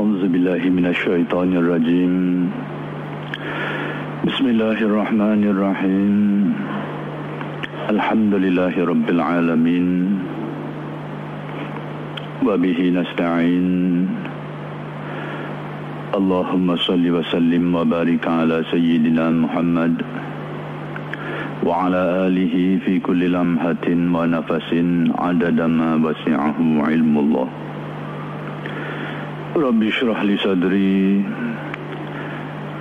أعوذ بالله من الشيطان الرجيم بسم الله الرحمن الرحيم الحمد لله رب العالمين وبه نستعين اللهم صل وسلم وبارك على سيدنا محمد وعلى آله في كل لمحة ونفس عدد ما وسعه علم الله رب اشرح لي صدري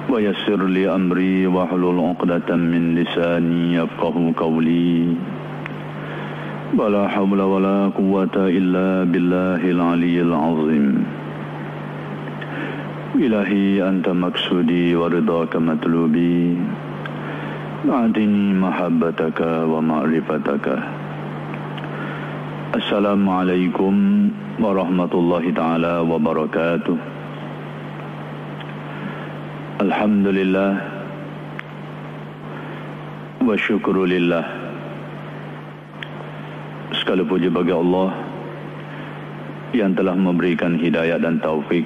ويسر لي أمري واحلل عقدة من لساني يفقه قولي ولا حول ولا قوة إلا بالله العلي العظيم إلهي أنت مقصودي ورضاك مطلوبي أعطني محبتك ومعرفتك السلام عليكم ورحمة الله تعالى وبركاته الحمد لله والشكر لله. Segala puji bagi Allah yang telah memberikan hidayah dan taufik.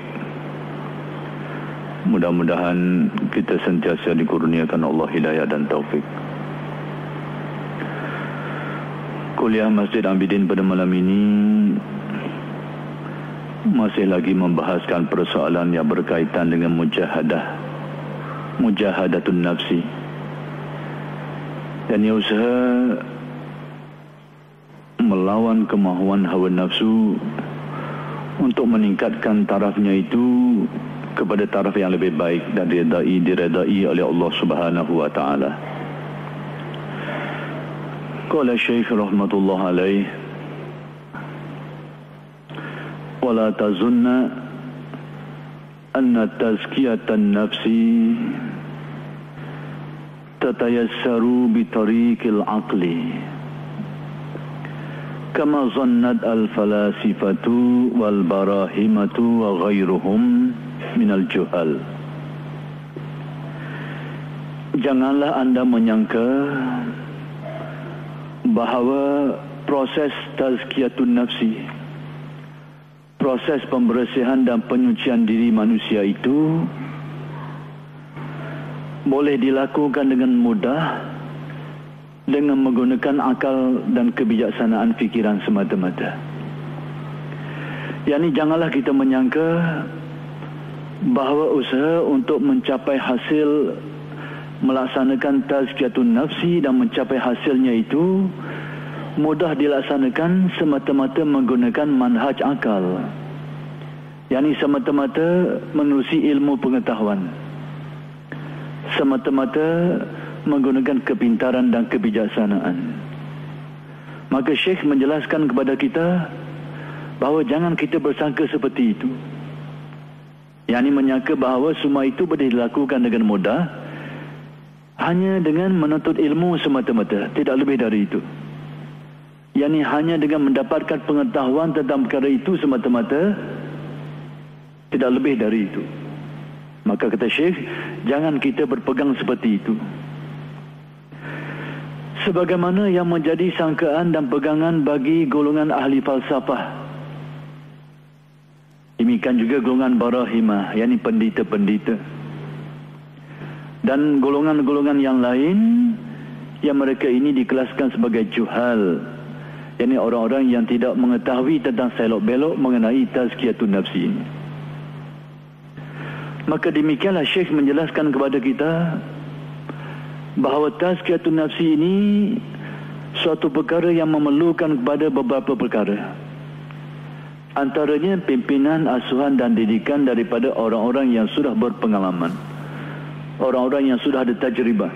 Mudah-mudahan kita sentiasa dikurniakan Allah hidayah dan taufik. Kuliah Masjid Abidin pada malam ini masih lagi membahaskan persoalan yang berkaitan dengan mujahadatun nafsi. Dan ia usaha melawan kemahuan hawa nafsu untuk meningkatkan tarafnya itu kepada taraf yang lebih baik dan diredai oleh Allah Subhanahu wa taala. Qala Syekh rahmatullah alaih, wala tazunna anna tazkiyatan nafsi tatayassaru bi tariqil aqli kama zannat al-falasifatu wal barahimatu wa ghairuhum minal juhal. Janganlah anda menyangka bahawa proses tazkiyatun nafsi, proses pembersihan dan penyucian diri manusia itu boleh dilakukan dengan mudah dengan menggunakan akal dan kebijaksanaan fikiran semata-mata. Yani janganlah kita menyangka bahawa usaha untuk mencapai hasil melaksanakan tazkiyatun nafsi dan mencapai hasilnya itu mudah dilaksanakan semata-mata menggunakan manhaj akal, yakni semata-mata menerusi ilmu pengetahuan, semata-mata menggunakan kepintaran dan kebijaksanaan. Maka Syekh menjelaskan kepada kita bahawa jangan kita bersangka seperti itu, yakni menyangka bahawa semua itu boleh dilakukan dengan mudah hanya dengan menuntut ilmu semata-mata, tidak lebih dari itu. Yakni hanya dengan mendapatkan pengetahuan tentang perkara itu semata-mata, tidak lebih dari itu. Maka kata Syekh, jangan kita berpegang seperti itu. Sebagaimana yang menjadi sangkaan dan pegangan bagi golongan ahli falsafah, demikian juga golongan barahimah, yakni pendeta-pendeta, dan golongan-golongan yang lain yang mereka ini dikelaskan sebagai juhal, yakni orang-orang yang tidak mengetahui tentang selok-belok mengenai tazkiyatun nafsi ini. Maka demikianlah Syekh menjelaskan kepada kita bahawa tazkiyatun nafsi ini suatu perkara yang memerlukan kepada beberapa perkara. Antaranya pimpinan, asuhan dan didikan daripada orang-orang yang sudah berpengalaman, orang-orang yang sudah ada tajribah,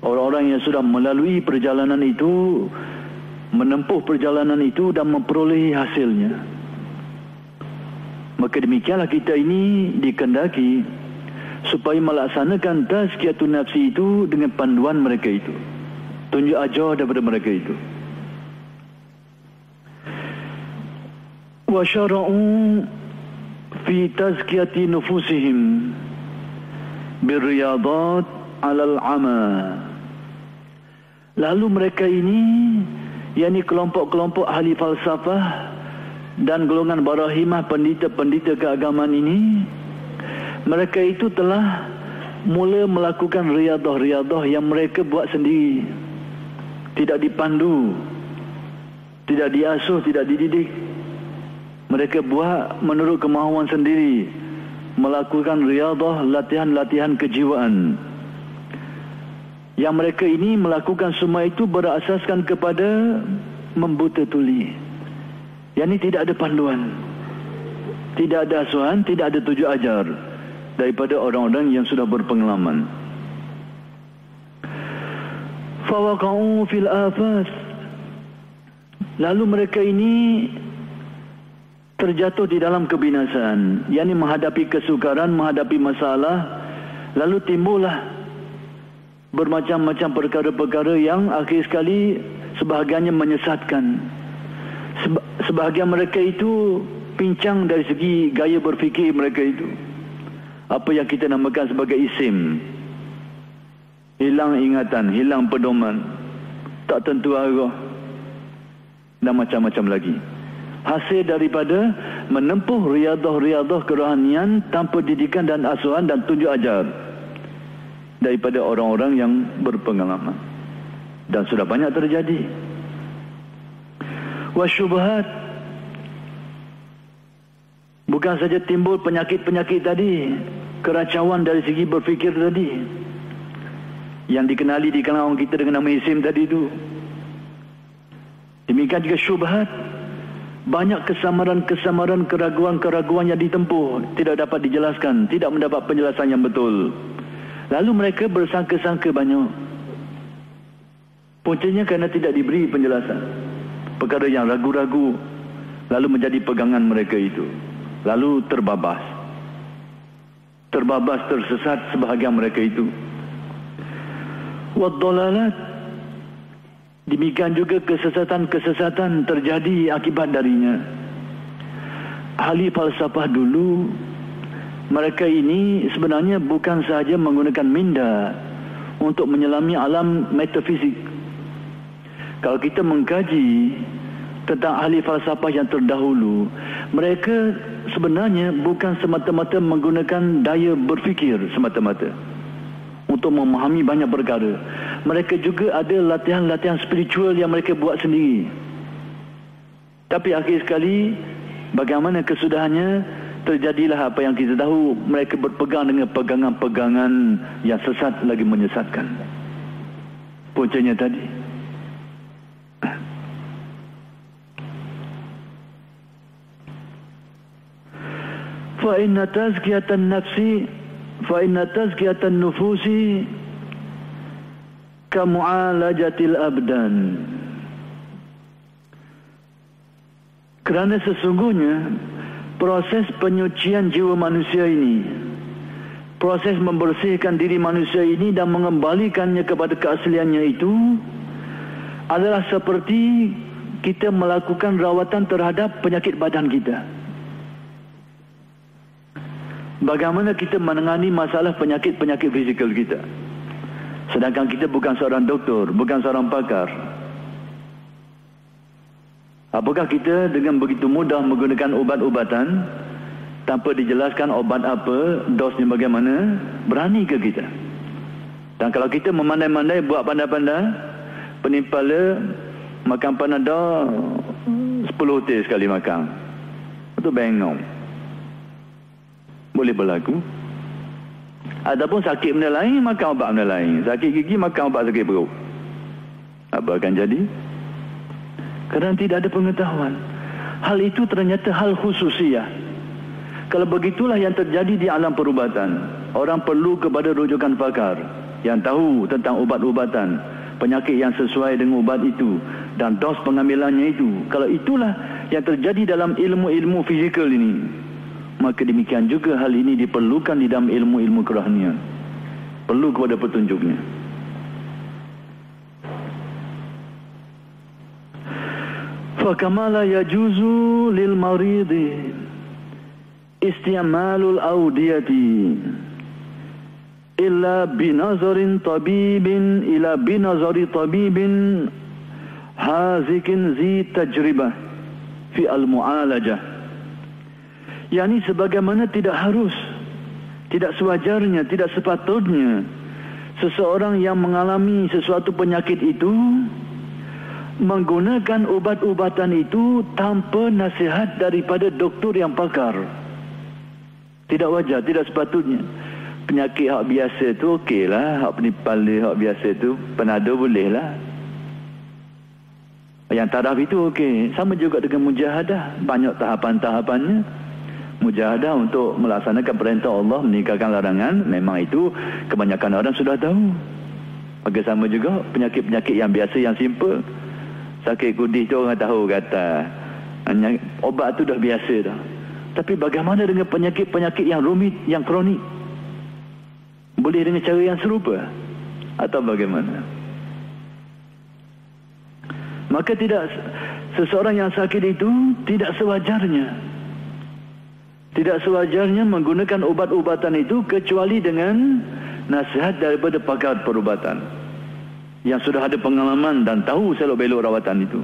orang-orang yang sudah melalui perjalanan itu, menempuh perjalanan itu dan memperolehi hasilnya. Maka demikianlah kita ini dikehendaki supaya melaksanakan tazkiyatun nafsi itu dengan panduan mereka itu, tunjuk ajar daripada mereka itu. Wa syara'u fi tazkiyati nufusihim birriyadat alal ama. Lalu mereka ini, yakni kelompok-kelompok ahli falsafah, dan golongan barahimah pendeta-pendeta keagamaan ini, mereka itu telah mula melakukan riadah-riadah yang mereka buat sendiri, tidak dipandu, tidak diasuh, tidak dididik. Mereka buat menurut kemahuan sendiri, melakukan riadah, latihan-latihan kejiwaan. Yang mereka ini melakukan semua itu berasaskan kepada membuta tuli. Yang ini tidak ada panduan, tidak ada asuhan, tidak ada tujuh ajar daripada orang-orang yang sudah berpengalaman. Fawaqa'u fil afat. Lalu mereka ini terjatuh di dalam kebinasaan, yakni menghadapi kesukaran, menghadapi masalah, lalu timbullah bermacam-macam perkara-perkara yang akhir sekali sebahagiannya menyesatkan. Sebahagian mereka itu pincang dari segi gaya berfikir mereka itu, apa yang kita namakan sebagai isim, hilang ingatan, hilang pedoman, tak tentu arah, dan macam-macam lagi. Hasil daripada menempuh riadah-riadah kerohanian tanpa didikan dan asuhan dan tunjuk ajar daripada orang-orang yang berpengalaman. Dan sudah banyak terjadi. Wasyubhat, bukan saja timbul penyakit-penyakit tadi, keracauan dari segi berfikir tadi, yang dikenali di kalangan orang kita dengan nama isim tadi itu. Demikian juga syubhat, banyak kesamaran-kesamaran, keraguan-keraguan yang ditempuh, tidak dapat dijelaskan, tidak mendapat penjelasan yang betul. Lalu mereka bersangka-sangka banyak. Puncanya kerana tidak diberi penjelasan perkara yang ragu-ragu, lalu menjadi pegangan mereka itu, lalu terbabas, tersesat sebahagian mereka itu. Waddalalat, demikian juga kesesatan-kesesatan terjadi akibat darinya. Ahli falsafah dulu, mereka ini sebenarnya bukan sahaja menggunakan minda untuk menyelami alam metafisik. Kalau kita mengkaji tentang ahli falsafah yang terdahulu, mereka sebenarnya bukan semata-mata menggunakan daya berfikir semata-mata untuk memahami banyak perkara. Mereka juga ada latihan-latihan spiritual yang mereka buat sendiri. Tapi akhir sekali, bagaimana kesudahannya, terjadilah apa yang kita tahu. Mereka berpegang dengan pegangan-pegangan yang sesat lagi menyesatkan. Puncanya tadi, فإن تزكية النفس فإن تزكية النفوس كمعالجة الأبدان. Kerana sesungguhnya proses penyucian jiwa manusia ini, proses membersihkan diri manusia ini dan mengembalikannya kepada keasliannya itu adalah seperti kita melakukan rawatan terhadap penyakit badan kita. Bagaimana kita menangani masalah penyakit-penyakit fizikal kita, sedangkan kita bukan seorang doktor, bukan seorang pakar. Apakah kita dengan begitu mudah menggunakan ubat-ubatan tanpa dijelaskan obat apa, dosnya bagaimana? Berani ke kita? Dan kalau kita memandai-mandai, buat pandai-pandai, penimpala makan Panadol 10 hotel sekali makan, itu bengong, boleh berlaku. Ataupun sakit benda lain, makan ubat benda lain. Sakit gigi, makan ubat sakit perut. Apa akan jadi? Kerana tidak ada pengetahuan. Hal itu ternyata hal khususiyah. Kalau begitulah yang terjadi di alam perubatan, orang perlu kepada rujukan pakar yang tahu tentang ubat-ubatan, penyakit yang sesuai dengan ubat itu, dan dos pengambilannya itu. Kalau itulah yang terjadi dalam ilmu-ilmu fizikal ini, maka demikian juga hal ini diperlukan di dalam ilmu-ilmu kerohanian. Perlu kepada petunjuknya. فَكَمَا لَا يَجُوزُ لِلْمَرِيضِ إِسْتِعْمَالُ الْأَوْدِيَةِ إِلَّا بِنَظَرٍ طَبِيبٍ إِلَى بِنَظَرِ طَبِيبٍ حَاذِقٍ ذِي تَجْرِبَةٍ fi al-mu'alajah. Yani sebagaimana tidak harus, tidak sewajarnya, tidak sepatutnya seseorang yang mengalami sesuatu penyakit itu menggunakan ubat-ubatan itu tanpa nasihat daripada doktor yang pakar. Tidak wajar, tidak sepatutnya. Penyakit hak biasa tu okeylah, hak penipal hak biasa tu Panado boleh lah. Yang taraf itu okey. Sama juga dengan mujahadah, banyak tahapan-tahapannya. Mujahadah untuk melaksanakan perintah Allah, meninggalkan larangan, memang itu kebanyakan orang sudah tahu. Maka sama juga penyakit-penyakit yang biasa, yang simple. Sakit kudis tu orang tahu kata obat tu dah biasa dah. Tapi bagaimana dengan penyakit-penyakit yang rumit, yang kronik? Boleh dengan cara yang serupa atau bagaimana? Maka tidak, seseorang yang sakit itu tidak sewajarnya menggunakan ubat-ubatan itu kecuali dengan nasihat daripada pakar perubatan yang sudah ada pengalaman dan tahu selok-belok rawatan itu.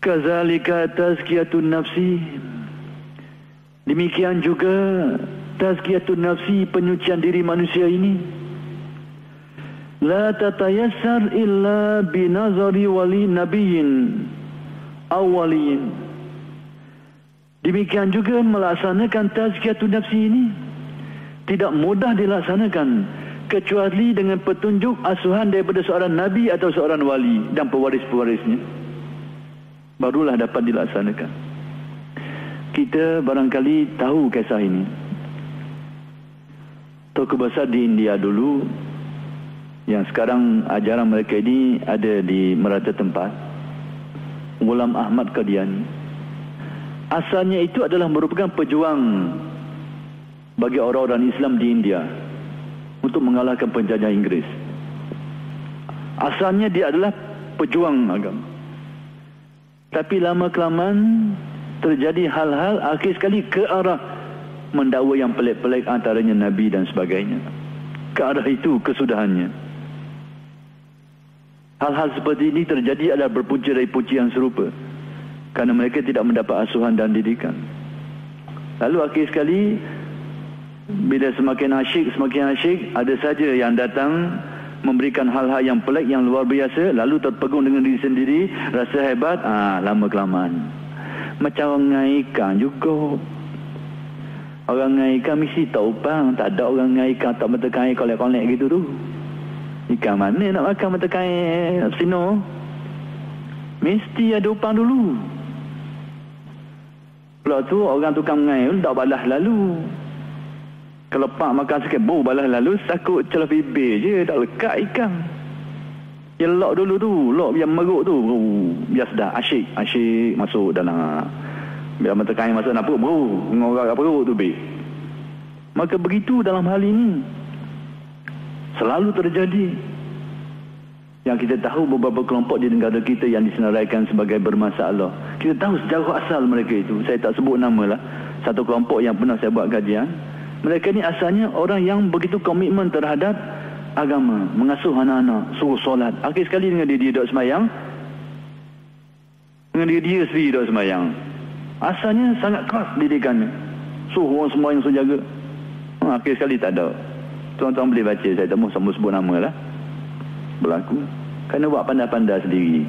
Kazalika tazkiyatun nafsi. Demikian juga tazkiyatun nafsi, penyucian diri manusia ini. La tatayassar illa binazari wali nabiyyin awwaliyin. Demikian juga melaksanakan tazkiyatun nafsi ini tidak mudah dilaksanakan kecuali dengan petunjuk asuhan daripada seorang nabi atau seorang wali dan pewaris-pewarisnya, barulah dapat dilaksanakan. Kita barangkali tahu kisah ini. Tokoh besar di India dulu, yang sekarang ajaran mereka ini ada di merata tempat, Ghulam Ahmad Qadiani. Asalnya itu adalah merupakan pejuang bagi orang-orang Islam di India untuk mengalahkan penjajah Inggeris. Asalnya dia adalah pejuang agama. Tapi lama-kelamaan terjadi hal-hal akhir sekali ke arah mendakwa yang pelik-pelik, antaranya Nabi dan sebagainya. Ke arah itu kesudahannya. Hal-hal seperti ini terjadi adalah berpunca dari punca yang serupa, kerana mereka tidak mendapat asuhan dan didikan. Lalu akhir sekali, bila semakin asyik, ada saja yang datang memberikan hal-hal yang pelik, yang luar biasa, lalu terpegun dengan diri sendiri, rasa hebat. Lama-kelamaan macam orang ngaikan juga. Orang ngaikan mesti tak upang. Tak ada orang ngaikan tak mata kain kolek-kolek gitu tu. Ikan mana nak makan mata kain sino? Mesti ada upang dulu. Pula tu orang tukang ngai pun tak balas lalu. Kelepak makan sikit, balas lalu, sakut celah bibir je, tak lekat ikan. Yang lok dulu tu, lok yang meruk tu, biar sedap, asyik masuk dalam. Biar mata kain masuk napuk, ngorak perut tu, Maka begitu dalam hal ini. Selalu terjadi. Yang kita tahu beberapa kelompok di negara kita yang disenaraikan sebagai bermasalah. Kita tahu sejarah asal mereka itu. Saya tak sebut nama lah. Satu kelompok yang pernah saya buat kajian. Mereka ni asalnya orang yang begitu komitmen terhadap agama. Mengasuh anak-anak, suruh solat. Akhir sekali dengan dia duduk semayang. Dengan dia sendiri duduk semayang. Asalnya sangat keras didikannya. Suruh orang semua yang suruh jaga. Akhir sekali tak ada. Tuan-tuan boleh baca, saya tak mahu sebut nama lah. Berlaku. Kerana buat pandai-pandai sendiri.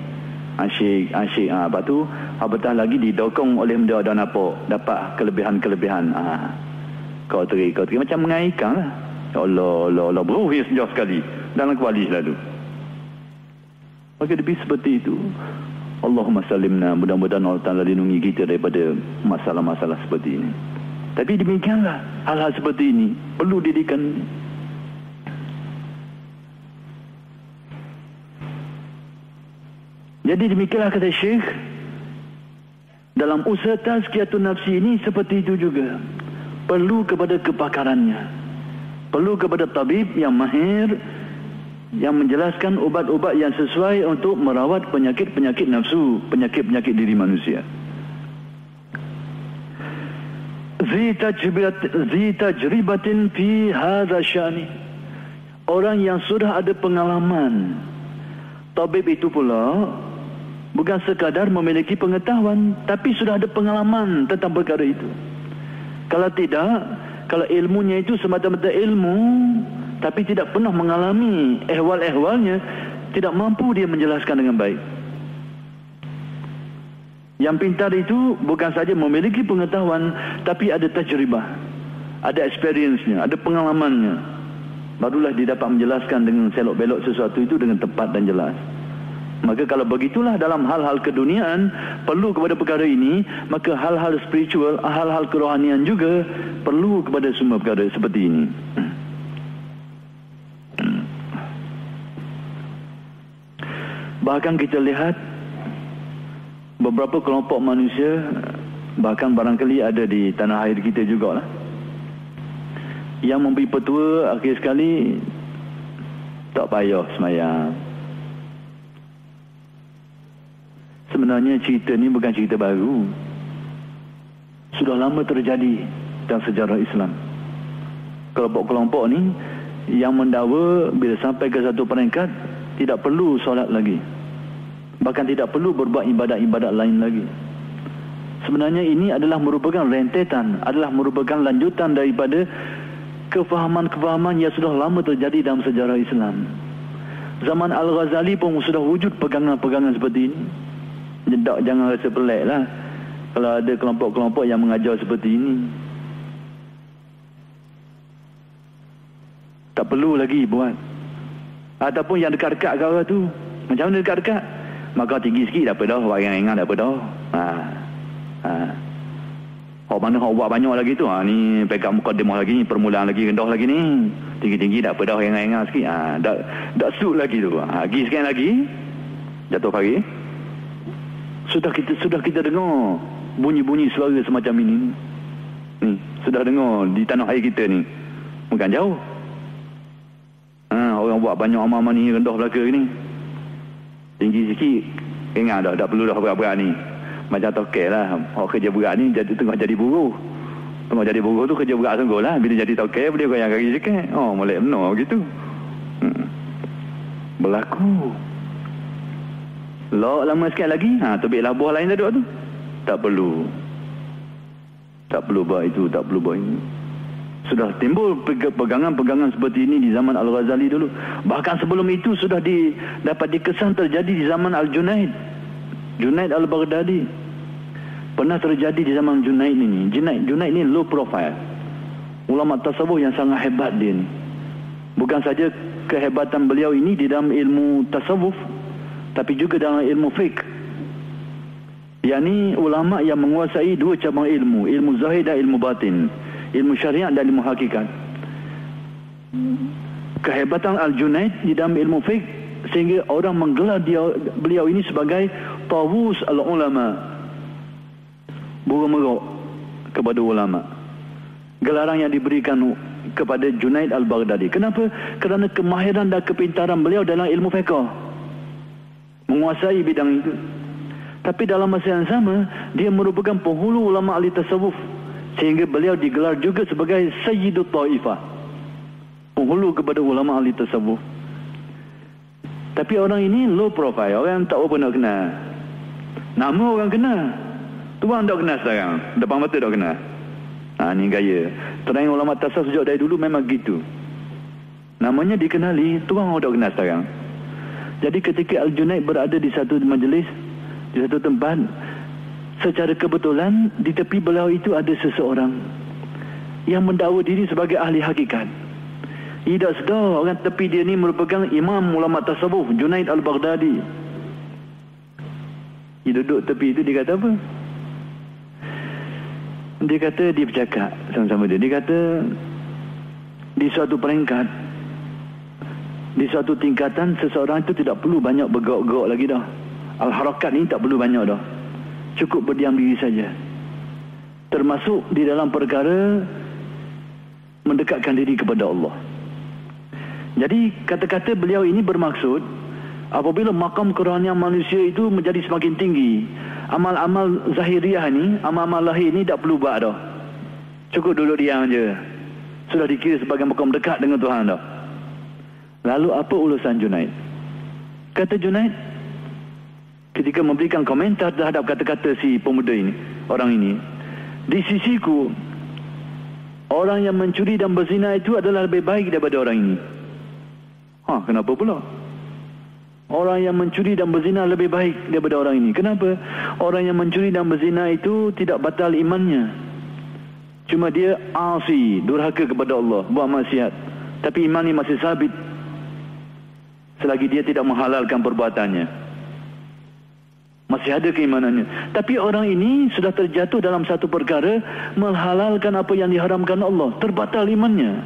Asyik. Lepas tu, apatah lagi didokong oleh benda dan apa. Dapat kelebihan-kelebihan. Kau teri. Macam mengaikan lah. Ya Allah. Bro, ya sejauh sekali. Dalam kuali selalu. Maka lebih seperti itu. Allahumma salimna. Mudah-mudahan Allah Ta'ala lindungi kita daripada masalah-masalah seperti ini. Tapi demikianlah. Hal-hal seperti ini. Perlu didikan. Jadi demikianlah kata Syekh. Dalam usaha tazkiyatun nafsi ini seperti itu juga. Perlu kepada kepakarannya. Perlu kepada tabib yang mahir, yang menjelaskan ubat-ubat yang sesuai untuk merawat penyakit-penyakit nafsu, penyakit-penyakit diri manusia. Zi tajribatin fi hadha syani. Orang yang sudah ada pengalaman. Tabib itu pula Bukan sekadar memiliki pengetahuan, tapi sudah ada pengalaman tentang perkara itu. Kalau tidak, kalau ilmunya itu semata-mata ilmu, tapi tidak pernah mengalami ehwal-ehwalnya, tidak mampu dia menjelaskan dengan baik. Yang pintar itu bukan saja memiliki pengetahuan, tapi ada tajribah, ada experience-nya, ada pengalamannya. Barulah dia dapat menjelaskan dengan selok-belok sesuatu itu dengan tepat dan jelas. Maka kalau begitulah dalam hal-hal keduniaan perlu kepada perkara ini, maka hal-hal spiritual, hal-hal kerohanian juga perlu kepada semua perkara seperti ini. Bahkan kita lihat beberapa kelompok manusia, bahkan barangkali ada di tanah air kita jugalah, yang memberi petua akhir sekali tak payah semayang. Sebenarnya cerita ni bukan cerita baru. Sudah lama terjadi dalam sejarah Islam. Kelompok-kelompok ni yang mendakwa bila sampai ke satu peringkat tidak perlu solat lagi, bahkan tidak perlu berbuat ibadat-ibadat lain lagi. Sebenarnya ini adalah merupakan rentetan, adalah merupakan lanjutan daripada kefahaman-kefahaman yang sudah lama terjadi dalam sejarah Islam. Zaman Al-Ghazali pun sudah wujud pegangan-pegangan seperti ini. Jangan rasa pelik lah kalau ada kelompok-kelompok yang mengajar seperti ini. Tak perlu lagi buat. Ataupun yang dekat-dekat kau tu, macam mana dekat-dekat? Maka tinggi sikit tak apa dah, buat ringan-ringan tak apa dah. Hak mana hak buat banyak lagi tu, ni pegang mukadimah lagi ni, permulaan lagi, rendah lagi ni, tinggi-tinggi tak apa dah, ringan-ringan sikit. Tak suit lagi tu. Pergi sekian lagi jatuh pagi. Sudah kita dengar bunyi-bunyi suara semacam ini. Ni, sudah dengar di tanah air kita ni. Bukan jauh. Orang buat banyak amal ni rendah belaka ni. Tinggi sikit, ingat dah, tak perlu dah berat-berat ni. Macam tokel lah. Orang kerja berat ni tengah jadi buruh. Tengah jadi buruh tu kerja berat sungguh lah. Bila jadi tokel, boleh goyang kaki sikit. Molek benar gitu. Berlaku. Lok lama sikit lagi, tebiklah buah lain dah tu. Tak perlu. Tak perlu buat itu, tak perlu buat ini. Sudah timbul pegangan-pegangan seperti ini di zaman Al-Ghazali dulu. Bahkan sebelum itu sudah dapat dikesan terjadi di zaman Al-Junaid. Junaid Al-Baghdadi. Pernah terjadi di zaman Junaid ini. Junaid ini low profile. Ulama tasawuf yang sangat hebat dia ni. Bukan saja kehebatan beliau ini di dalam ilmu tasawuf, tapi juga dalam ilmu fiqh. yakni ulama yang menguasai dua cabang ilmu, ilmu zahir dan ilmu batin, ilmu syariat dan ilmu hakikat. Kehebatan Al-Junaid di dalam ilmu fiqh sehingga orang menggelar beliau ini sebagai tawus al-ulama, burung merok kepada ulama. Gelaran yang diberikan kepada Junaid Al-Baghdadi. Kenapa? Kerana kemahiran dan kepintaran beliau dalam ilmu fiqh, menguasai bidang itu. Tapi dalam masa yang sama, dia merupakan penghulu ulama ahli tasawuf, sehingga beliau digelar juga sebagai Sayyidut Ta'ifah, penghulu kepada ulama ahli tasawuf. Tapi orang ini low profile, orang tak apa nak kenal. Nama orang kenal, tuan tak kenal sekarang, depan mata tak kenal. Ni gaya terang ulama tasawuf sejak dari dulu memang gitu. Namanya dikenali, tuan orang tak kenal sekarang. Jadi ketika Al-Junaid berada di satu majlis, di satu tempat, secara kebetulan di tepi beliau itu ada seseorang yang mendakwa diri sebagai ahli hakikat. Tidak sedar orang tepi dia ni merupakan imam ulama tasawuf, Junaid Al-Baghdadi. Dia duduk tepi itu, dia kata apa? Dia kata, dia bercakap sama-sama dia. Dia kata, di suatu peringkat, di suatu tingkatan, seseorang itu tidak perlu banyak bergerak-gerak lagi dah. Al-harakat ni tak perlu banyak dah. Cukup berdiam diri saja. Termasuk di dalam perkara mendekatkan diri kepada Allah. Jadi kata-kata beliau ini bermaksud, apabila makam kerohanian manusia itu menjadi semakin tinggi, amal-amal zahiriah ni, amal-amal lahir ni tak perlu buat dah. Cukup duduk diam je, sudah dikira sebagai makam dekat dengan Tuhan dah. Lalu apa ulasan Junaid? Kata Junaid, ketika memberikan komentar terhadap kata-kata si pemuda ini, orang ini, di sisiku, orang yang mencuri dan berzina itu adalah lebih baik daripada orang ini. Kenapa pula? Orang yang mencuri dan berzina lebih baik daripada orang ini. Kenapa? Orang yang mencuri dan berzina itu tidak batal imannya. Cuma dia asi, durhaka kepada Allah, buat maksiat. Tapi iman ini masih sabit selagi dia tidak menghalalkan perbuatannya. Masih ada keimanannya. Tapi orang ini sudah terjatuh dalam satu perkara, menghalalkan apa yang diharamkan Allah, terbatal imannya.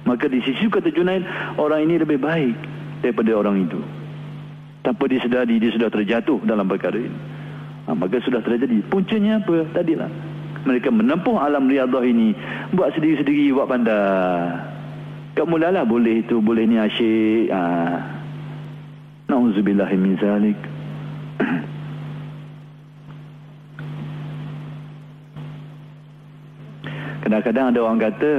Maka di sisi kata Junaid, orang ini lebih baik daripada orang itu. Tanpa disedari, dia sudah terjatuh dalam perkara ini. Maka sudah terjadi. Puncanya apa? Tadilah mereka menempuh alam riadah ini, buat sendiri-sendiri, buat pandai. Kat mulalah boleh itu, boleh ni asyik. Na'udzubillahi min zalik. Kadang-kadang ada orang kata,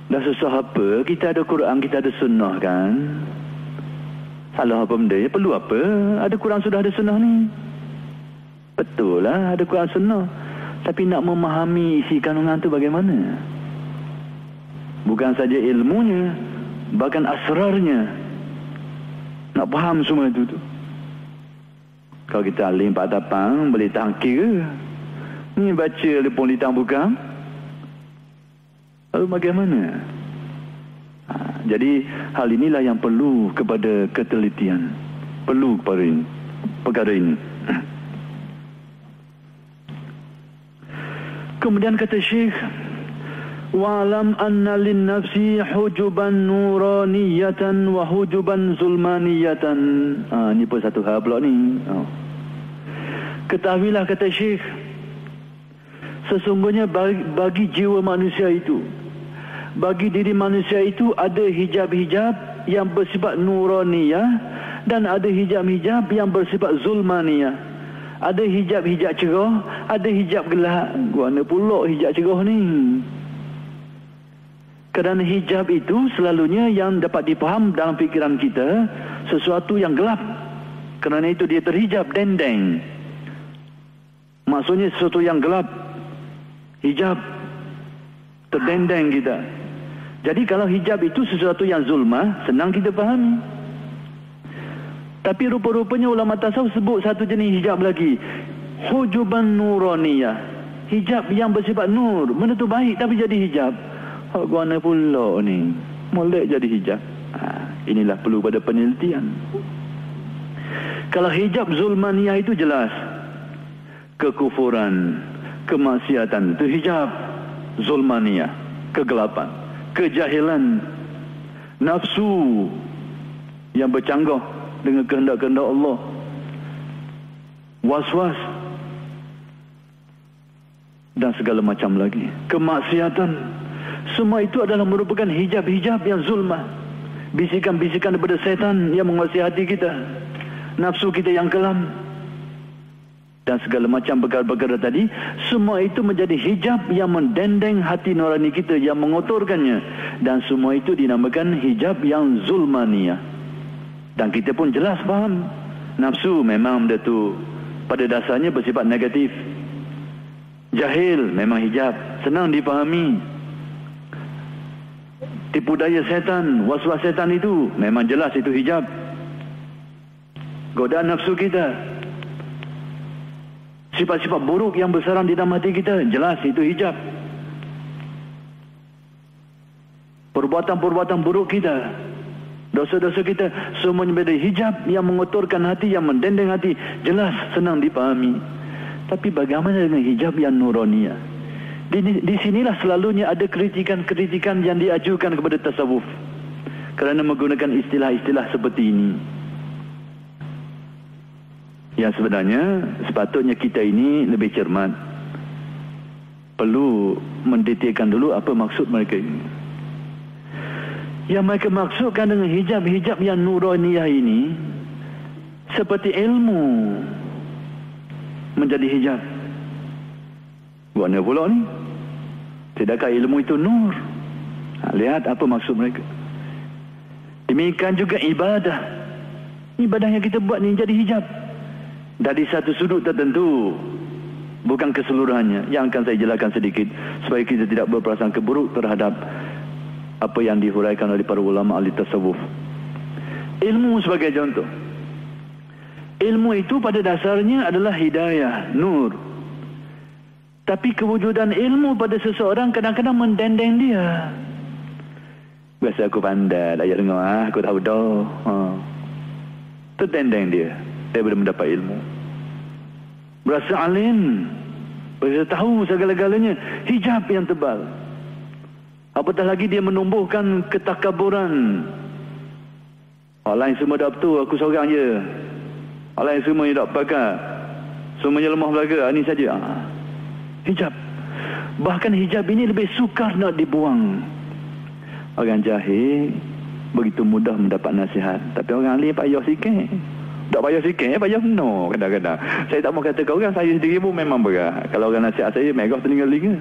dah susah apa, kita ada Quran, kita ada sunnah kan. Salah apa benda, perlu apa? Ada Quran, sudah ada sunnah ni. Betul lah, ada Quran sunnah. Tapi nak memahami isi kandungan tu bagaimana? Bukan saja ilmunya, bahkan asrarnya. Nak faham semua itu tu. Kalau kita alim Pak Tapang, boleh tangkir ke? Ni baca lepon litang bukan? Lalu bagaimana? Jadi hal inilah yang perlu kepada ketelitian. Perlu kepada ini, perkara ini. Kemudian kata Syekh, wa'lam anna lin nafsi hujuban nuraniyatan wa hujuban zulmaniyatan. Ini pun satu hal pula ni. Ketahuilah, kata Syekh, sesungguhnya bagi jiwa manusia itu, bagi diri manusia itu ada hijab-hijab yang bersifat nuraniyah dan ada hijab-hijab yang bersifat zulmaniyah. Ada hijab-hijab cerah, ada hijab gelap. Mana pula hijab cerah ni? Kerana hijab itu selalunya yang dapat dipaham dalam fikiran kita sesuatu yang gelap. Kerana itu dia terhijab, dendeng. Maksudnya sesuatu yang gelap. Hijab terdendeng kita. Jadi kalau hijab itu sesuatu yang zulmah, senang kita fahami. Tapi rupa-rupanya ulama tasawuf sebut satu jenis hijab lagi, hujuban nuraniyah, hijab yang bersifat nur. Benda tu baik tapi jadi hijab. Hak guana pula ni, molek jadi hijab. Inilah perlu pada penelitian. Kalau hijab zulmaniyah itu jelas kekufuran, kemaksiatan, itu hijab zulmaniyah, kegelapan, kejahilan, nafsu yang bercanggah dengan kehendak-kehendak Allah, was-was dan segala macam lagi, kemaksiatan. Semua itu adalah merupakan hijab-hijab yang zulmah, bisikan-bisikan daripada setan yang menguasai hati kita, nafsu kita yang kelam, dan segala macam perkara-perkara tadi. Semua itu menjadi hijab yang mendendeng hati nurani kita, yang mengotorkannya. Dan semua itu dinamakan hijab yang zulmaniyah. Dan kita pun jelas faham, nafsu memang benda tu pada dasarnya bersifat negatif. Jahil memang hijab, senang dipahami. Tipu daya setan, was-was setan itu memang jelas itu hijab. Godaan nafsu kita, sifat-sifat buruk yang bersarang di dalam hati kita, jelas itu hijab. Perbuatan-perbuatan buruk kita, dosa-dosa kita, semuanya menjadi hijab yang mengotorkan hati, yang mendendeng hati, jelas, senang dipahami. Tapi bagaimana dengan hijab yang nuraniyah? Di sinilah selalunya ada kritikan-kritikan yang diajukan kepada tasawuf kerana menggunakan istilah-istilah seperti ini. Yang sebenarnya sepatutnya kita ini lebih cermat, perlu mendetailkan dulu apa maksud mereka ini. Yang mereka maksudkan dengan hijab-hijab yang nuraniyah ini seperti ilmu menjadi hijab. Buatnya pula ni, tidakkah ilmu itu nur? Lihat apa maksud mereka. Demikian juga ibadah. Ibadah yang kita buat ni jadi hijab. dari satu sudut tertentu, bukan keseluruhannya. Yang akan saya jelaskan sedikit supaya kita tidak berprasangka buruk terhadap apa yang dihuraikan oleh para ulama ahli tasawuf. Ilmu sebagai contoh. Ilmu itu pada dasarnya adalah hidayah, nur. Tapi kewujudan ilmu pada seseorang kadang-kadang mendendeng dia. Biasa aku pandai, ayat dengar, aku tahu dah. Terdendeng dia daripada mendapat ilmu. Berasa alim, berasa tahu segala-galanya. Hijab yang tebal. Apatah lagi dia menumbuhkan ketakaburan. Orang lain semua dah betul, aku seorang je. Orang lain semuanya tak pakat, semuanya lemah belaka. Ini saja. Hijab. Bahkan hijab ini lebih sukar nak dibuang. Orang jahil begitu mudah mendapat nasihat, tapi orang alim payah sikit. Tak payah sikit, payah no kadang-kadang. Saya tak mau kata ke orang, saya sendiri pun memang berat. Kalau orang nasihat saya, megah telinga-telinga.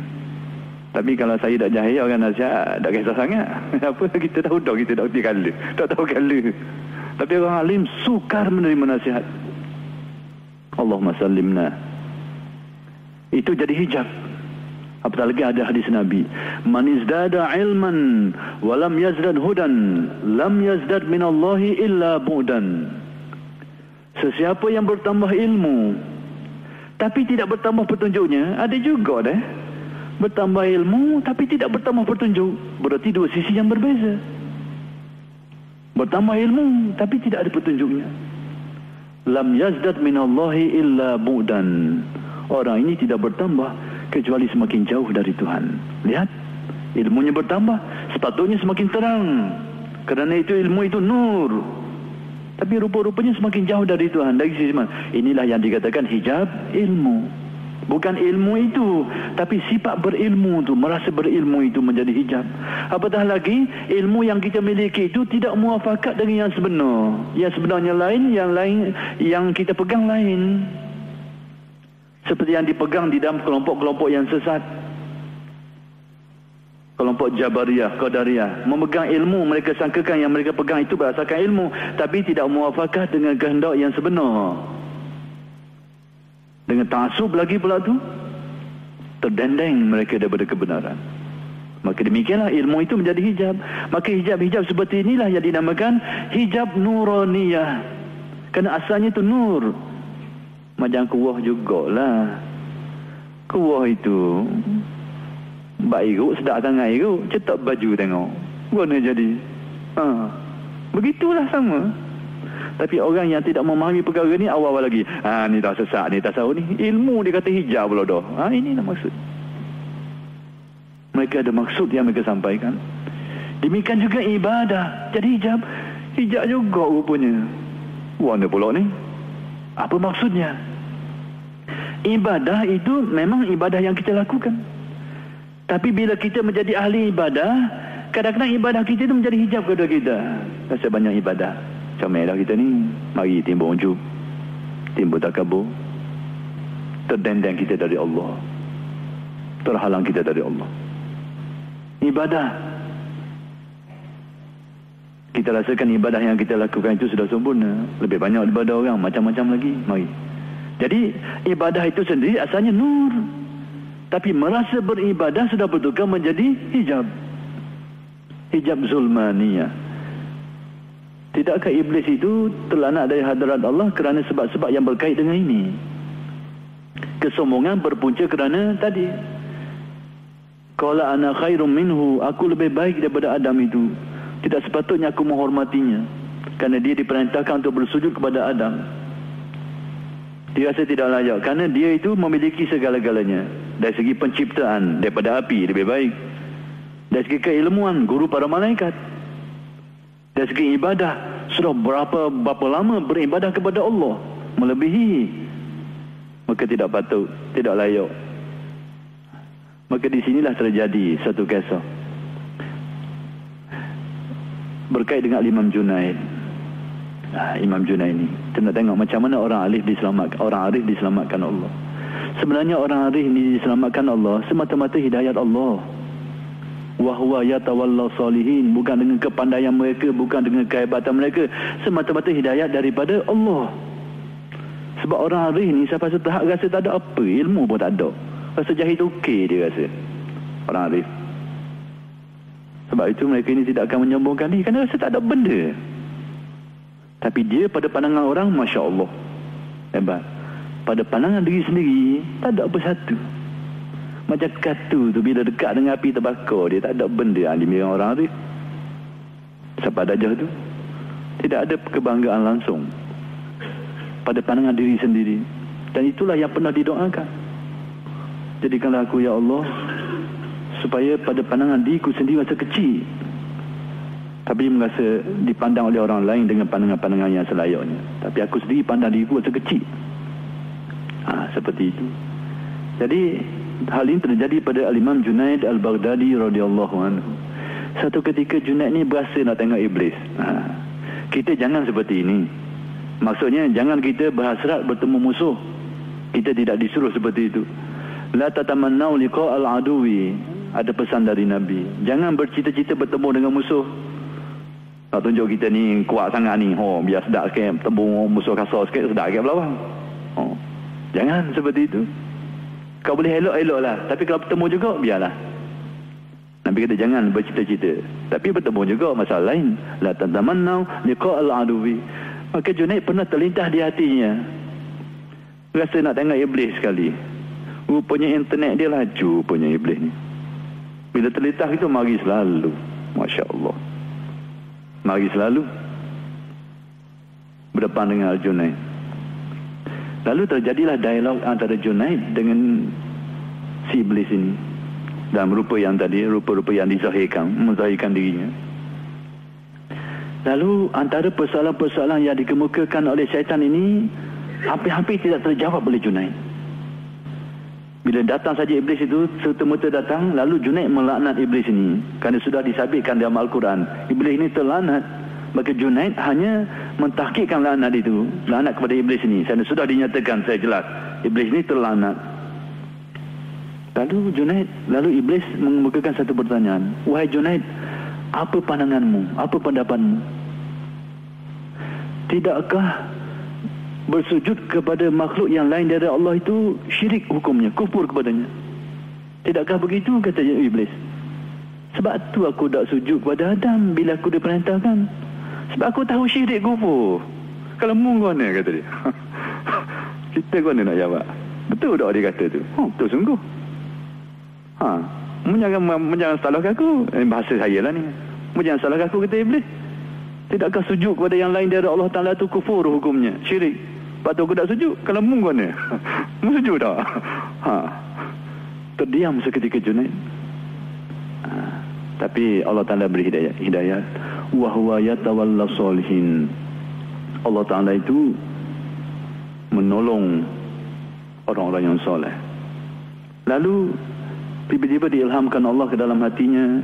Tapi kalau saya tak jahil, orang nasihat tak kisah sangat. Apa, kita tahu dah, kita tak kala. Tak tahu kala. Tapi orang alim sukar menerima nasihat. Allahumma sallimna. Itu jadi hijab. Apatah lagi ada hadis Nabi, man izdada ilman walam yazdad hudan lam yazdad minallahi illa bu'dan. Sesiapa yang bertambah ilmu tapi tidak bertambah petunjuknya, ada juga dah bertambah ilmu tapi tidak bertambah petunjuk. Berarti dua sisi yang berbeza. Bertambah ilmu tapi tidak ada petunjuknya. Lam yazdad minallahi illa bu'dan. Orang ini tidak bertambah kecuali semakin jauh dari Tuhan. Lihat, ilmunya bertambah, sepatutnya semakin terang. Kerana itu ilmu itu nur. Tapi rupa-rupanya semakin jauh dari Tuhan. Dari sisi mana? Inilah yang dikatakan hijab ilmu. Bukan ilmu itu, tapi sifat berilmu itu, merasa berilmu itu menjadi hijab. Apatah lagi, ilmu yang kita miliki itu tidak muafakat dengan yang sebenar. Yang sebenarnya lain, yang kita pegang lain. Seperti yang dipegang di dalam kelompok-kelompok yang sesat. Kelompok Jabariyah, Qadariyah. Memegang ilmu, mereka sangkakan yang mereka pegang itu berdasarkan ilmu. Tapi tidak muafakah dengan kehendak yang sebenar. Dengan ta'asub lagi pula tu, terdendeng mereka daripada kebenaran. Maka demikianlah ilmu itu menjadi hijab. Maka hijab-hijab seperti inilah yang dinamakan hijab nuraniyah. Kerana asalnya itu nur. Macam kuah jugalah. Kuah itu baik iruk, sedap sangat iruk. Cetak baju tengok, mana jadi. Begitulah sama. Tapi orang yang tidak memahami perkara ni awal-awal lagi, ni tak sesat, ni tak tahu ni. Ilmu dia kata hijab pula dah. Inilah maksud. Mereka ada maksud yang mereka sampaikan. Demikian juga ibadah jadi hijab. Hijab juga rupanya. Mana pula ni? Apa maksudnya? Ibadah itu memang ibadah yang kita lakukan. Tapi bila kita menjadi ahli ibadah, kadang-kadang ibadah kita itu menjadi hijab kepada kita. Rasa banyak ibadah. Comellah kita ni, mari timbul ujub, timbul takabur, terdendeng kita dari Allah, terhalang kita dari Allah. Ibadah, kita rasakan ibadah yang kita lakukan itu sudah sempurna. Lebih banyak daripada orang, macam-macam lagi. Mari. Jadi ibadah itu sendiri asalnya nur. Tapi merasa beribadah sudah bertukar menjadi hijab. Hijab zulmaniyah. Tidakkah iblis itu terlanak dari hadirat Allah kerana sebab-sebab yang berkait dengan ini? Kesombongan berpunca kerana tadi. Qala ana khairum minhu, aku lebih baik daripada Adam itu. Tidak sepatutnya aku menghormatinya kerana dia diperintahkan untuk bersujud kepada Adam. Dia rasa tidak layak kerana dia itu memiliki segala-galanya. Dari segi penciptaan, daripada api lebih baik. Dari segi keilmuan, guru para malaikat. Dari segi ibadah, sudah berapa lama beribadah kepada Allah, melebihi. Maka tidak patut, tidak layak. Maka di sinilah terjadi satu kisah berkait dengan Imam Junaid. Imam Junaid ini, kita nak tengok macam mana orang arif diselamatkan Allah. Sebenarnya orang arif ini diselamatkan Allah semata-mata hidayat Allah. Wa huwa yatawalla salihin, bukan dengan kepandaian mereka, bukan dengan kehebatan mereka, semata-mata hidayat daripada Allah. Sebab orang arif ni sampai setahap rasa tak ada apa, ilmu pun tak ada. Rasa jahil tu okey dia rasa. Orang arif. Sebab itu mereka ini tidak akan menyombongkan diri kerana rasa tak ada benda. Tapi dia pada pandangan orang, Masya Allah, hebat. Pada pandangan diri sendiri, tak ada apa satu. Macam katu tu bila dekat dengan api terbakar, dia tak ada benda. Dia orang arif. Sampai darjah tu tidak ada kebanggaan langsung pada pandangan diri sendiri. Dan itulah yang pernah didoakan. Jadikanlah aku ya Allah supaya pada pandangan diriku sendiri rasa kecil, tapi merasa dipandang oleh orang lain dengan pandangan-pandangan yang selayaknya. Tapi aku sendiri pandang diriku rasa kecil. Seperti itu. Jadi hal ini terjadi pada Al-Imam Junaid Al-Baghdadi radhiyallahu anhu. Satu ketika Junaid ni berasa nak tengok iblis. Kita jangan seperti ini. Maksudnya jangan kita berhasrat bertemu musuh. Kita tidak disuruh seperti itu. La tatamannau liqa al-aduwi. Ada pesan dari Nabi. Jangan bercita-cita bertemu dengan musuh. Nak tunjuk kita ni kuat sangat ni. Biar sedap sikit. Tembung musuh kasar sikit, sedap sikit belawang. Jangan seperti itu. Kau boleh elok-elok lah. Tapi kalau bertemu juga, biarlah. Nabi kata jangan bercita-cita. Tapi bertemu juga masalah lain. La tatamannau liqa al-aduwi. Maka Junaid pernah terlintas di hatinya, rasa nak tengok iblis sekali. Rupanya internet dia laju punya iblis ni. Bila terlintas itu mari selalu. Masya Allah. Mari selalu berdepan dengan Al-Junaid. Lalu terjadilah dialog antara Junaid dengan si iblis ini dalam rupa yang tadi, rupa-rupa yang dizahirkan, menzahirkan dirinya. Lalu antara persoalan-persoalan yang dikemukakan oleh syaitan ini hampir-hampir tidak terjawab oleh Junaid. Bila datang saja iblis itu, serta-merta datang, lalu Junaid melaknat iblis ini kerana sudah disabitkan dalam Al-Quran. Iblis ini terlaknat. Maka Junaid hanya mentahkikkan laknat itu, laknat kepada iblis ini. Kerana sudah dinyatakan saya jelas, iblis ini terlaknat. Lalu iblis mengemukakan satu pertanyaan. Wahai Junaid, apa pandanganmu? Apa pendapatmu? Tidakkah bersujud kepada makhluk yang lain dari Allah itu syirik hukumnya, kufur kepadanya? Tidakkah begitu? Kata iblis. Sebab tu aku tak sujud kepada Adam bila aku diperintahkan. Sebab aku tahu syirik kufur. Kalau mu mana, kata dia. Kita mana nak jawab? Betul tak dia kata tu? Betul sungguh. Jangan salahkan aku. Bahasa saya lah ni. Jangan salahkan aku, kata iblis. Tidakkah sujud kepada yang lain dari Allah Ta'ala tu kufur hukumnya, syirik? Lepas tu aku tak sujud. Kalau mu mana? Mu sujud tak? Terdiam seketika Junaid. Tapi Allah Ta'ala beri hidayah. Wa huwa yatawalla solihin. Allah Ta'ala itu menolong orang-orang yang soleh. Lalu tiba-tiba diilhamkan Allah ke dalam hatinya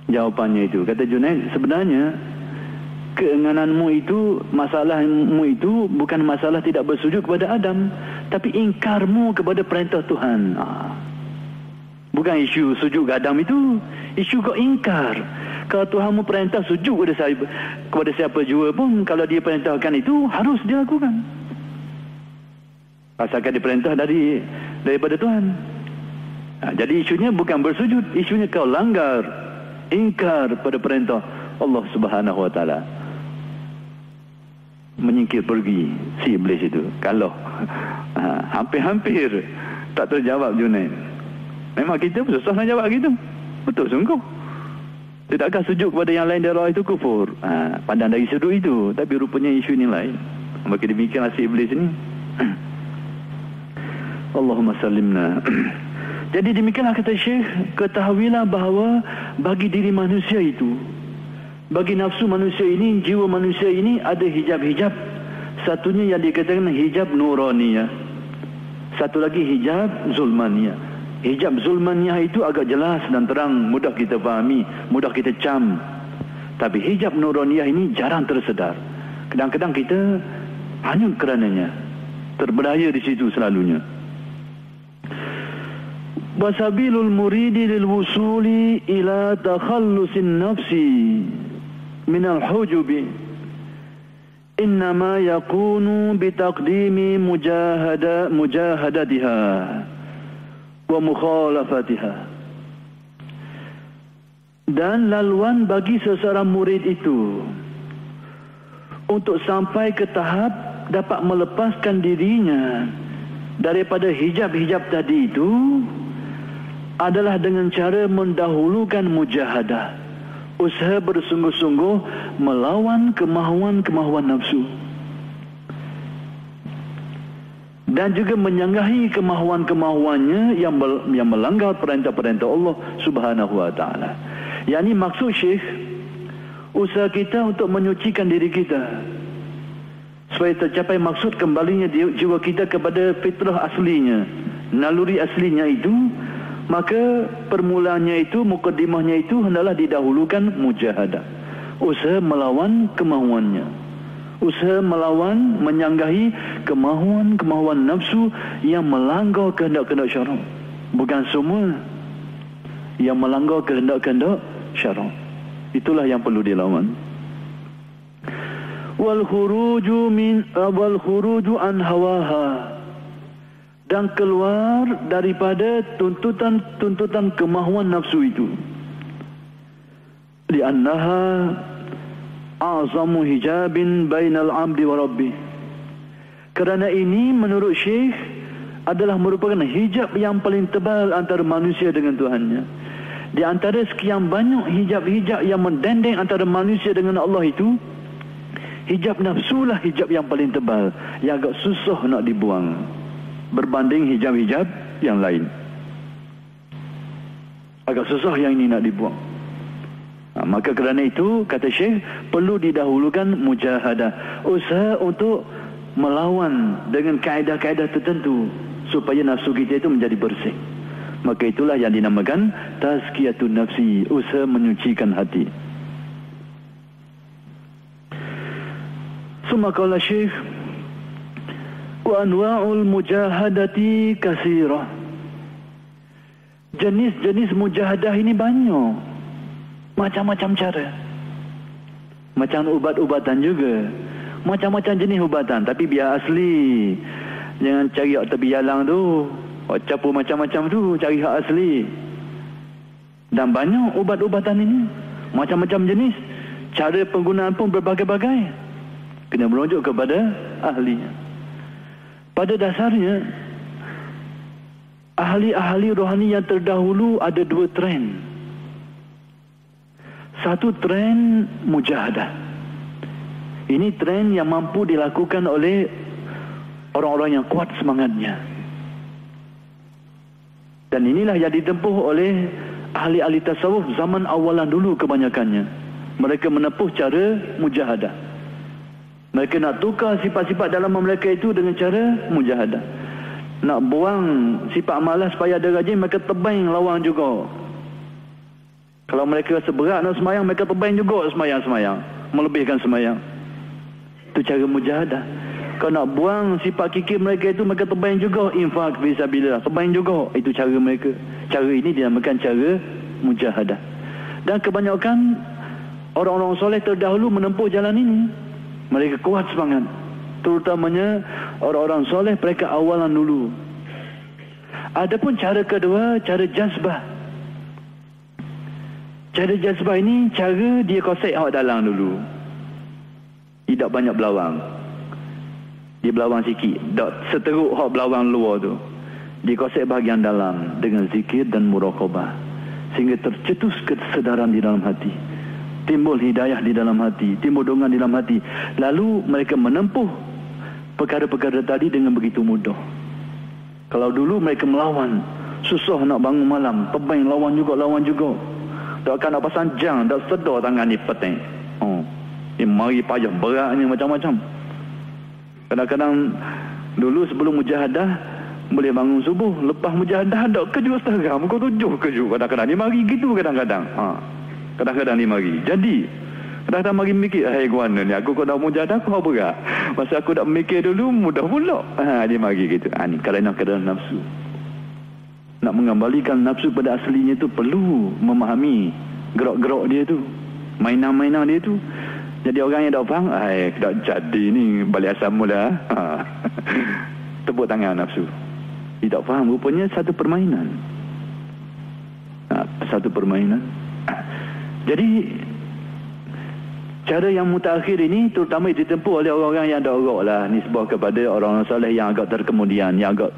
jawapannya itu. Kata Junaid, sebenarnya keengananmu itu, masalahmu itu bukan masalah tidak bersujud kepada Adam, tapi ingkarmu kepada perintah Tuhan. Bukan isu sujud ke Adam itu, isu kau ingkar. Kalau Tuhanmu perintah sujud kepada siapa jua pun, kalau dia perintahkan itu harus dia lakukan. Asalkan diperintah daripada Tuhan. Jadi isunya bukan bersujud, isunya kau langgar, ingkar pada perintah Allah Subhanahu Wa Taala. Menyingkir pergi si iblis itu. Kalau hampir-hampir tak terjawab Junaid. Memang kita susah nak jawab gitu. Betul sungguh. Tidakkah sujud kepada yang lain dari Allah itu kufur? Pandang dari sudut itu. Tapi rupanya isu ini lain. Maka demikianlah si iblis ini. Allahumma salimna. Jadi demikianlah kata Syekh, ketahuilah bahawa bagi diri manusia itu, bagi nafsu manusia ini, jiwa manusia ini ada hijab-hijab. Satunya yang dikatakan hijab nuraniyah. Satu lagi hijab zulmaniyah. Hijab zulmaniyah itu agak jelas dan terang, mudah kita fahami, mudah kita cam. Tapi hijab nuraniyah ini jarang tersedar. Kadang-kadang kita hanya kerananya terberdaya di situ selalunya. Wasabilul muridi lil wusuli ila takhallusin nafsi minal hujubi innama yakunu bitaqdimi mujahadatiha wa mukhalafatiha. Dan laluan bagi seseorang murid itu untuk sampai ke tahap dapat melepaskan dirinya daripada hijab-hijab tadi itu adalah dengan cara mendahulukan mujahadah, usaha bersungguh-sungguh melawan kemahuan-kemahuan nafsu, dan juga menyanggahi kemahuan-kemahuannya yang melanggar perintah-perintah Allah Subhanahu wa taala. Yani maksud Syekh, usaha kita untuk menyucikan diri kita supaya tercapai maksud kembalinya jiwa kita kepada fitrah aslinya, naluri aslinya itu, maka permulaannya itu, mukaddimahnya itu hendaklah didahulukan mujahadah, usaha melawan kemahuannya, usaha melawan, menyanggahi kemahuan-kemahuan nafsu yang melanggar kehendak-kehendak syarak. Bukan semua yang melanggar kehendak-kehendak syarak. Itulah yang perlu dilawan. Wal khuruju an hawaha, dan keluar daripada tuntutan kemahuan nafsu itu. Li'annaha a'zamu hijabin bainal 'abdi wa rabbih. Kerana ini menurut Syekh adalah merupakan hijab yang paling tebal antara manusia dengan Tuhannya. Di antara sekian banyak hijab-hijab yang mendendeng antara manusia dengan Allah itu, hijab nafsulah hijab yang paling tebal, yang agak susah nak dibuang berbanding hijab-hijab yang lain. Agak susah yang ini nak dibuang. Maka kerana itu, kata Syekh, perlu didahulukan mujahadah, usaha untuk melawan dengan kaedah-kaedah tertentu supaya nafsu kita itu menjadi bersih. Maka itulah yang dinamakan tazkiyatun nafsi, usaha menyucikan hati. Summa qala Syekh, wa anwa'ul mujahadati katsirah. Jenis-jenis mujahadah ini banyak, macam-macam cara. Macam ubat-ubatan juga, macam-macam jenis ubatan. Tapi biar asli, jangan cari hak tepi jalan tu, campur macam-macam tu, cari hak asli. Dan banyak ubat-ubatan ini, macam-macam jenis. Cara penggunaan pun berbagai-bagai, kena merujuk kepada ahlinya. Pada dasarnya, ahli-ahli rohani yang terdahulu ada dua trend. Satu trend mujahadah. Ini trend yang mampu dilakukan oleh orang-orang yang kuat semangatnya. Dan inilah yang ditempuh oleh ahli-ahli tasawuf zaman awalan dulu kebanyakannya. Mereka menempuh cara mujahadah. Mereka nak tukar sifat-sifat dalam mereka itu dengan cara mujahadah. Nak buang sifat malas supaya ada rajin, mereka tebang lawan juga. Kalau mereka rasa berat nak semayang, mereka tebang juga semayang-semayang, melebihkan semayang. Itu cara mujahadah. Kalau nak buang sifat kikir mereka itu, mereka tebang juga infak fisabilillah, tebang juga. Itu cara mereka. Cara ini dinamakan cara mujahadah. Dan kebanyakan orang-orang soleh terdahulu menempuh jalan ini. Mereka kuat semangat, terutamanya orang-orang soleh, mereka awalan dulu. Adapun cara kedua, cara jazbah. Cara jazbah ini cara dia kosek awak dalam dulu. Tidak banyak belawang, dia belawang sikit, tak seteruk awak belawang luar tu. Dia kosek bahagian dalam dengan zikir dan muraqabah, sehingga tercetus kesedaran di dalam hati, timbul hidayah di dalam hati, timbul dorongan di dalam hati. Lalu mereka menempuh perkara-perkara tadi dengan begitu mudah. Kalau dulu mereka melawan, susah nak bangun malam, tebang lawan juga. Tak nak pasang jang, tak sedar tangan ni peteng. Mari payah beratnya macam-macam. Kadang-kadang dulu sebelum mujahadah boleh bangun subuh, lepas mujahadah dak kerja setengah, pukul 7 kerja. Kadang-kadang ni mari gitu kadang-kadang. Kadang-kadang ni mari. Jadi, kadang-kadang mari mikir, guana ni, aku nak mujahadah, aku berat. Masa aku nak mikir dulu, mudah pula. Dia mari gitu. Ni kerana nafsu. Nak mengembalikan nafsu pada aslinya tu perlu memahami gerak-gerak dia tu, mainan-mainan dia tu. Jadi orang yang tak faham, tak jadi ni balik asam mula. Tepuk tangan nafsu. Dia tak faham, rupanya satu permainan. Satu permainan. Jadi cara yang mutakhir ini terutama ditempuh oleh orang-orang yang dah orok lah, nisbah kepada orang-orang soleh yang agak terkemudian, yang agak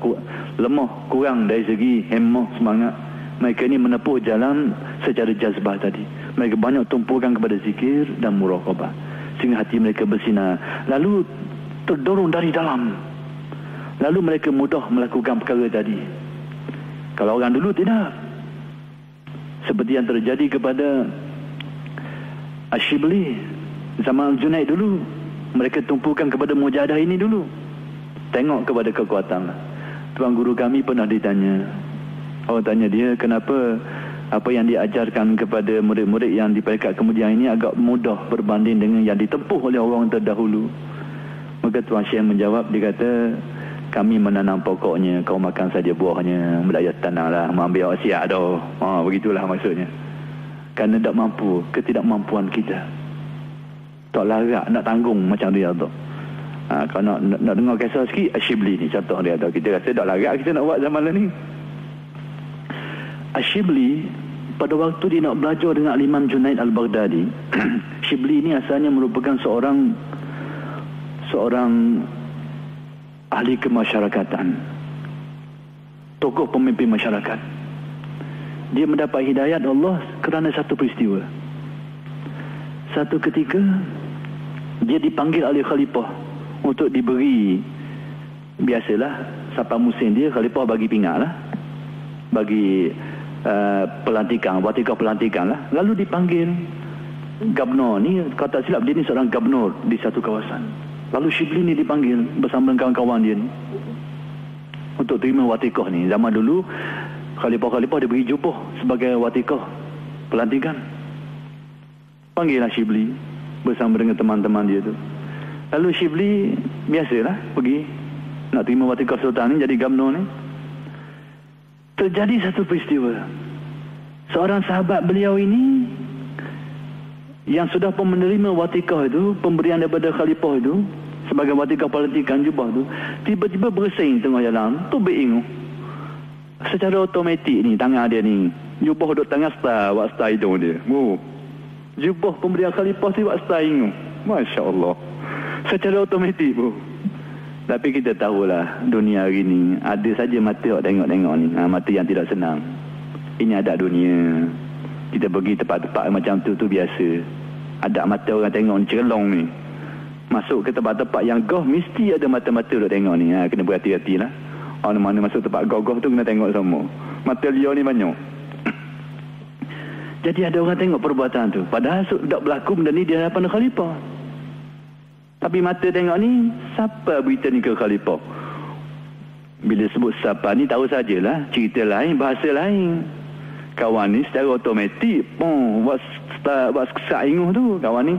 lemah, kurang dari segi himmah, semangat. Mereka ni menempuh jalan secara jazbah tadi. Mereka banyak tumpukan kepada zikir dan muraqabah, sehingga hati mereka bersinar, lalu terdorong dari dalam, lalu mereka mudah melakukan perkara tadi. Kalau orang dulu tidak, seperti yang terjadi kepada Ash-Shibli zaman Junaid dulu. Mereka tumpukan kepada mujahadah ini dulu, tengok kepada kekuatan. Tuan guru kami pernah ditanya, orang tanya dia, kenapa apa yang diajarkan kepada murid-murid yang di peringkat kemudian ini agak mudah berbanding dengan yang ditempuh oleh orang terdahulu. Maka Tuan Syekh menjawab, dia kata, kami menanam pokoknya, kau makan saja buahnya, melaya tanah lah, mengambil siap dah. Begitulah maksudnya. Kerana tak mampu, ketidakmampuan kita. Tak larat nak tanggung macam dia tu. Kalau nak dengar kisah sikit, Ash-Shibli ni contoh dia tu. Kita rasa tak larat kita nak buat zaman ni. Ash-Shibli pada waktu dia nak belajar dengan Imam Junaid Al-Baghdadi, Shibli ni asalnya merupakan seorang ahli kemasyarakatan, tokoh pemimpin masyarakat. Dia mendapat hidayat Allah kerana satu peristiwa. Satu ketika dia dipanggil oleh khalifah untuk diberi, biasalah sampai musim dia khalifah bagi pingat lah, bagi pelantikan, watikah pelantikan lah. Lalu dipanggil gubernur ni, kata silap dia ni seorang gubernur di satu kawasan. Lalu Shibli ni dipanggil bersama dengan kawan-kawan dia ni untuk terima watikah ni. Zaman dulu khalifah-khalifah diberi jubah sebagai watikah pelantikan. Panggillah Shibli bersama dengan teman-teman dia tu. Lalu Shibli biasalah pergi nak terima watikah sultan ni, jadi gubernur ni. Terjadi satu peristiwa. Seorang sahabat beliau ini yang sudah pun menerima watikah itu, pemberian daripada khalifah itu sebagai watikah pelantikan jubah tu, tiba-tiba bersin tengah jalan, tu beringu. Secara automatik ni tangan dia ni, jubah duduk tangan star, buat star hidung dia. Jubah pemberian khalifah tu buat star ingu. Masya Allah. Secara automatik pun. Tapi kita tahulah dunia hari ni ada saja mata yang tengok-tengok ni, mata yang tidak senang. Ini ada dunia. Kita pergi tempat-tempat macam tu biasa. Ada mata orang tengok ni, cerlong ni. Masuk ke tempat-tempat yang goh, mesti ada mata-mata duk tengok ni. Kena berhati-hati lah. Mana-mana masuk tempat goh-goh tu kena tengok semua. Mata liar ni banyak. Jadi ada orang tengok perbuatan tu. Padahal tak berlaku benda ni di hadapan khalifah. Tapi mata tengok ni, siapa berita ni ke khalifah? Bila sebut siapa ni, tahu sajalah, cerita lain, bahasa lain. Kawan ni secara automatik, buat kesak inguh tu. Kawan ni,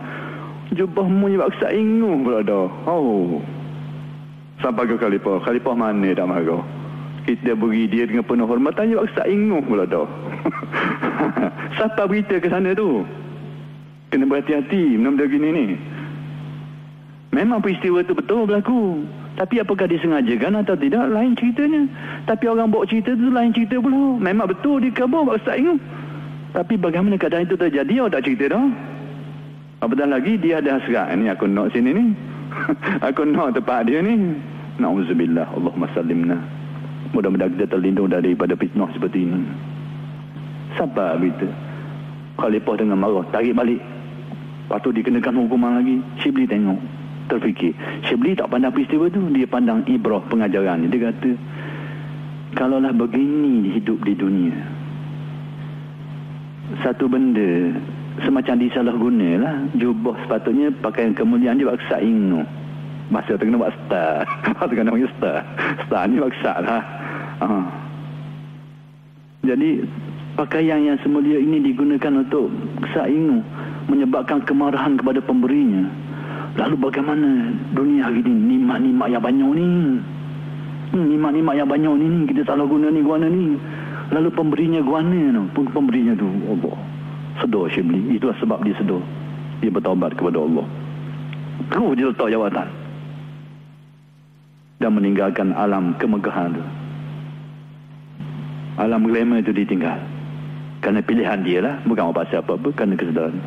jubahmu buat kesak inguh pula dah. Sampai ke khalifah. Khalifah mana tak marah? Kita beri dia dengan penuh hormatan, buat kesak inguh pula dah. Siapa berita ke sana tu? Kena berhati-hati benda-benda gini ni. Memang peristiwa itu betul berlaku. Tapi apakah disengajakan atau tidak, lain ceritanya. Tapi orang bawa cerita itu lain cerita pula. Memang betul dia khabar baksa ingat. Tapi bagaimana keadaan itu terjadi, awak tak cerita dah. Apatah lagi dia ada hasrat. Ini aku nak sini ni. Aku nak tempat dia ni. Na'udzubillah. Allahumma sallimna. Mudah-mudahan kita terlindung daripada fitnah seperti ini. Sabar berita. Khalifah dengan marah, tarik balik. Lepas tu dikenakan hukuman lagi. Shibli tengok, terfikir. Shibli tak pandang peristiwa tu, dia pandang ibrah pengajaran. Dia kata, kalaulah begini hidup di dunia, satu benda semacam disalahguna lah. Jubah sepatutnya pakaian kemuliaan dia baksa ingu. Masa tu kena buat star. Masa tu kena panggil star. Star ni baksa lah. Jadi pakaian yang semulia ini digunakan untuk baksa ingu, menyebabkan kemarahan kepada pemberinya. Lalu bagaimana dunia hari ini, nikmat-nikmat yang banyak ni, nikmat-nikmat yang banyak ni, kita salah guna ni, guana ni. Lalu pemberinya guana tu, pemberinya tu, Allah. Sedar Shibli, itulah sebab dia sedar. dia bertaubat kepada Allah. Terus dia letak jawatan dan meninggalkan alam kemegahan itu. Alam glamour itu ditinggal kerana pilihan dia lah, bukan apa apa-apa, kerana kesedaran.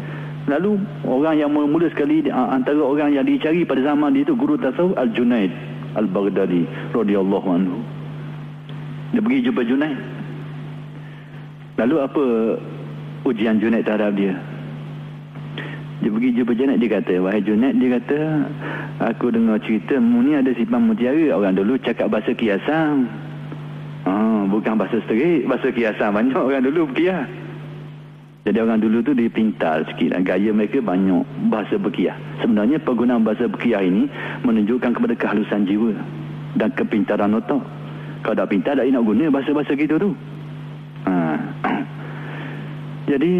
Lalu orang yang mula sekali antara orang yang dicari pada zaman dia itu guru tasawuf Al-Junaid Al-Baghdadi radhiyallahu anhu. Dia pergi jumpa Junaid. Lalu apa ujian Junaid terhadap dia? Dia pergi jumpa Junaid, dia kata, wahai Junaid, dia kata, aku dengar cerita mu ni ada simpan mutiara. Orang dulu cakap bahasa kiasan. Bukan bahasa seterik, bahasa kiasan. Banyak orang dulu berkias. Jadi orang dulu tu dia pintar sikit. Gaya mereka banyak bahasa berkias. Sebenarnya penggunaan bahasa berkias ini menunjukkan kepada kehalusan jiwa dan kepintaran otak. Kalau tak pintar, tak nak guna bahasa-bahasa gitu tu. Jadi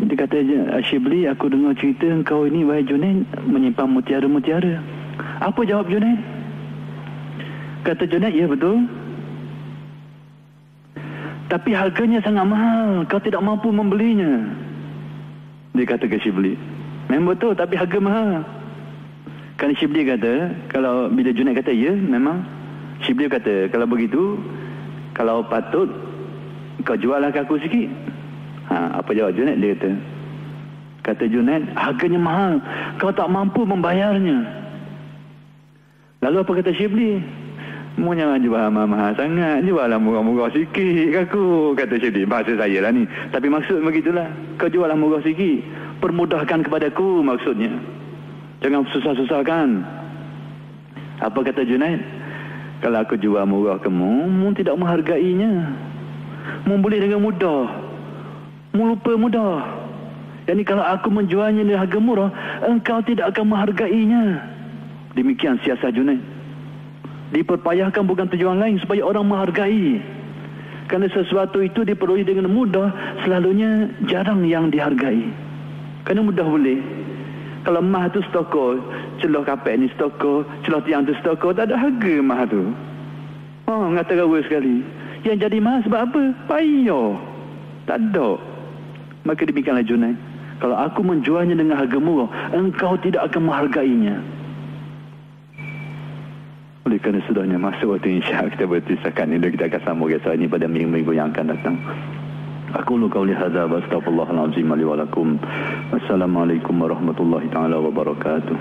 dia kata, Shibli, aku dengar cerita engkau ini, wahai Junaid, menyimpan mutiara-mutiara. Apa jawab Junaid? Kata Junaid, ya betul, tapi harganya sangat mahal, kau tidak mampu membelinya. Dia kata ke Shibli, memang betul, tapi harga mahal. Kan Shibli kata, kalau bila Junaid kata ya, memang, Shibli kata, kalau begitu, kalau patut, kau jual lah ke aku sikit. Apa jawab Junaid? Dia kata Junaid, harganya mahal, kau tak mampu membayarnya. Lalu apa kata Shibli? Mu jangan jual mahal-mahal sangat, jual lah murah-murah sikit aku, kata Shibli. Bahasa saya lah ni, tapi maksud begitulah, kau jual lah murah sikit, permudahkan kepadaku maksudnya, jangan susah-susahkan. Apa kata Junaid? Kalau aku jual murah kamu, mu tidak menghargainya. Mu boleh dengan mudah, mu lupa mudah. Yani kalau aku menjualnya dengan harga murah, engkau tidak akan menghargainya. Demikian siasat Junaid. Diperpayahkan bukan tujuan lain supaya orang menghargai. Kerana sesuatu itu diperoleh dengan mudah, selalunya jarang yang dihargai. Kerana mudah boleh. Kalau mah tu stoko, celah kapek ni stoko, celah tiang tu stoko, tak ada harga mah tu. Ngata rawa sekali. Yang jadi mahal sebab apa? Payah. Tak ada. Maka demikianlah Junaid. Kalau aku menjualnya dengan harga murah, engkau tidak akan menghargainya. Oleh kerana sudahnya masuk waktu insya kita berhenti setakat ini, dan kita akan sambung kisah ini pada minggu-minggu yang akan datang. Aku qauli hadza wa astaghfirullahal azim li wa lakum. Wassalamualaikum warahmatullahi taala wabarakatuh.